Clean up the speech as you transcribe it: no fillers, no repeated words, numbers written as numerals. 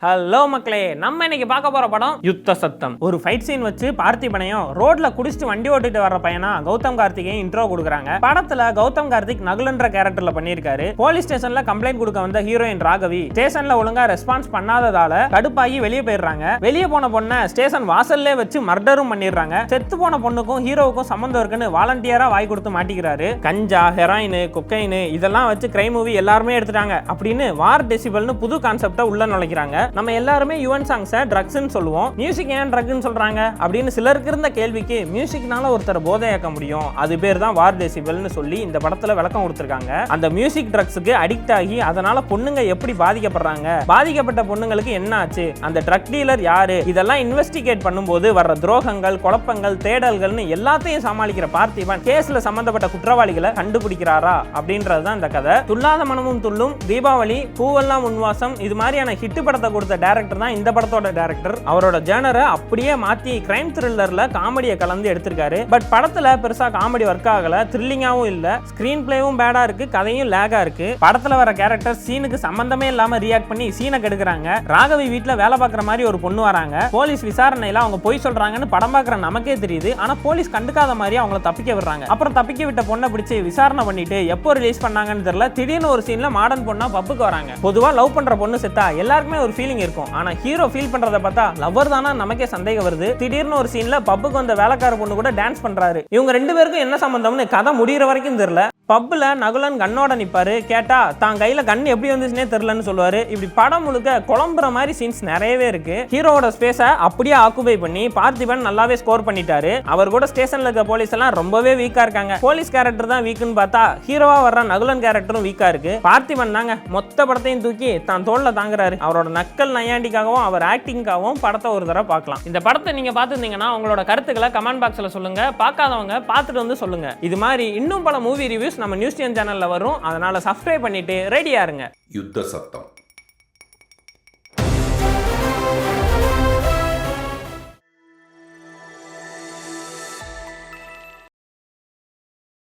Hello மக்களே, நம்ம இன்னைக்கு பார்க்க போற படம் யுத்த சத்தம். ஒரு ஃபைட் சீன் வச்சு பார்த்திபனையும் ரோட்ல குடிச்சிட்டு வண்டி ஓட்டிட்டு வர்ற பையனா கௌதம் கார்த்திகேயன் இன்ட்ரோ கொடுக்குறாங்க. படத்துல கௌதம் கார்த்திக் நகுலன்ற கேரக்டர்ல பண்ணியிருக்காரு. போலீஸ் ஸ்டேஷன்ல கம்ப்ளைண்ட் கொடுக்க வந்த ஹீரோயின் ராகவி ஸ்டேஷன்ல ஒழுங்கா ரெஸ்பான்ஸ் பண்ணாததால கடுப்பாகி வெளியே போயிடுறாங்க. வெளியே போன பொண்ணை ஸ்டேஷன் வாசல்லே வச்சு மர்டரும் பண்ணிடுறாங்க. செத்து போன பொண்ணுக்கும் ஹீரோவுக்கும் சம்பந்தம் இருக்குன்னு வாலண்டியரா வாய் கொடுத்து மாட்டிக்கிறாரு. கஞ்சா, ஹெராயின், கொக்கைன் இதெல்லாம் வச்சு கிரைம் மூவி எல்லாருமே எடுத்துட்டாங்க அப்படின்னு வார் டெசிபல்னு புது கான்செப்டை உள்ள நுழைக்கிறாங்க. நம்ம எல்லாருமே யுவன் சாங்ஸை ட்ரக்ஸ்னு சொல்லுவோம். மியூசிக் ஏன் ட்ரக்னு சொல்றாங்க அப்படின்னு சிலருக்கு இருந்த கேள்விக்கு மியூசிக்னால ஒருத்தர் போதையாக்க முடியும், அது பேர் தான் வார் டெசிபல்னு சொல்லி இந்த படத்துல விளக்கம் கொடுத்திருக்காங்க. அந்த மியூசிக் ட்ரக்ஸுக்கு அடிக்ட் ஆகி அதனால பொண்ணுங்க எப்படி பாதிக்கப்படுறாங்க, பாதிக்கப்பட்ட பொண்ணுங்களுக்கு என்ன ஆச்சு, அந்த ட்ரக் டீலர் யாரு, இதெல்லாம் இன்வெஸ்டிகேட் பண்ணும்போது வர்ற துரோகங்கள், குழப்பங்கள், தேடல்கள்னு எல்லாத்தையும் சமாளிக்கிற பார்த்திபன் கேஸ்ல சம்பந்தப்பட்ட குற்றவாளிகளை கண்டுபிடிக்கிறாரா அப்படின்றதுதான் இந்த கதை. துல்லாத மனமும் துள்ளும், தீபாவளி, பூவெல்லாம் உன்வாசம் இது மாதிரியான ஹிட் படத்தை கொடுத்த டைரக்டர் தான் இந்த படத்தோட டைரக்டர். அவரோட ஜானரை அப்படியே மாத்தி கிரைம் த்ரில்லர்ல காமெடியை கலந்து எடுத்திருக்காரு. பட் படத்துல பெருசா காமெடி ஒர்க் ஆகல, த்ரில்லிங்காவும் இல்ல, ஸ்கிரீன் பிளேவும் பேடா இருக்கு, கதையும் லேகா இருக்கு. படத்துல வர கேரக்டர் சீனுக்கு சம்பந்தமே இல்லாம ரியாக்ட் பண்ணி சீனை கெடுக்குறாங்க. ராகவி வீட்டுல வேலை பார்க்குற மாதிரி ஒரு பொண்ணு வராங்க. போலீஸ் விசாரணையில அவங்க போய் சொல்றாங்கன்னு படம் பார்க்குற நமக்கே தெரியுது. ஆனா போலீஸ் கண்டுக்காத மாதிரி அவங்கள தப்பிக்க விடுறாங்க. அப்புறம் தப்பிக்க விட்ட பொண்ணை பிடிச்சி விசாரணை பண்ணிட்டு எப்போ ரிலீஸ் பண்ணாங்கன்னு தெரியல. திடீர்னு ஒரு சீன்ல மாடர்ன் பொண்ணா பப்புக்கு வராங்க. பொதுவா லவ் பண்ற பொண்ணு செத்தா எல்லாருக்குமே ஒரு ஃபீலிங் இருக்கும். ஆனா ஹீரோ ஃபீல் பண்றத பார்த்தா லவர் தானா நமக்கே சந்தேகம் வருது. திடீர்னு ஒரு சீன்ல பப்புக்கு வந்த வேலைக்கார பொண்ணு கூட டான்ஸ் பண்றாரு. இவங்க ரெண்டு பேருக்கும் என்ன சம்பந்தம்னு கதை முடிகிற வரைக்கும் தெரியல. பப்புல நகுலன் கண்ணோட நிப்பாரு. கேட்டா தான் கையில கண் எப்படி வந்துச்சுனே தெரியலன்னு சொல்லுவாரு. இப்படி படம் முழுக்க குழம்புற மாதிரி சீன்ஸ் நிறையவே இருக்கு. ஹீரோவோட ஸ்பேஸை அப்படியே ஆக்குபை பண்ணி பார்த்திபன் நல்லாவே ஸ்கோர் பண்ணிட்டாரு. அவர் கூட ஸ்டேஷன்ல இருக்க போலீஸ் எல்லாம் ரொம்பவே வீக்கா இருக்காங்க. போலீஸ் கேரக்டர் தான் வீக்குன்னு பார்த்தா ஹீரோவா வர்ற நகுலன் கேரக்டரும் வீக்கா இருக்கு. பார்த்திபன் தாங்க மொத்த படத்தையும் தூக்கி தான் தோல்ல தாங்குறாரு. அவரோட நக்கல் நையாண்டிக்காகவும் அவர் ஆக்டிங்காகவும் படத்தை ஒரு தடவை பார்க்கலாம். இந்த படத்தை நீங்க பார்த்துருந்தீங்கன்னா உங்களோட கருத்துக்களை கமெண்ட் பாக்ஸ்ல சொல்லுங்க. பார்க்காதவங்க பார்த்துட்டு வந்து சொல்லுங்க. இது மாதிரி இன்னும் பல மூவி ரிவ்யூஸ் நம்ம நியூஸ் சேனல்ல வரும். அதனால சப்ஸ்கிரைப் பண்ணிட்டு ரெடியா இருங்க. யுத்த சத்தம்.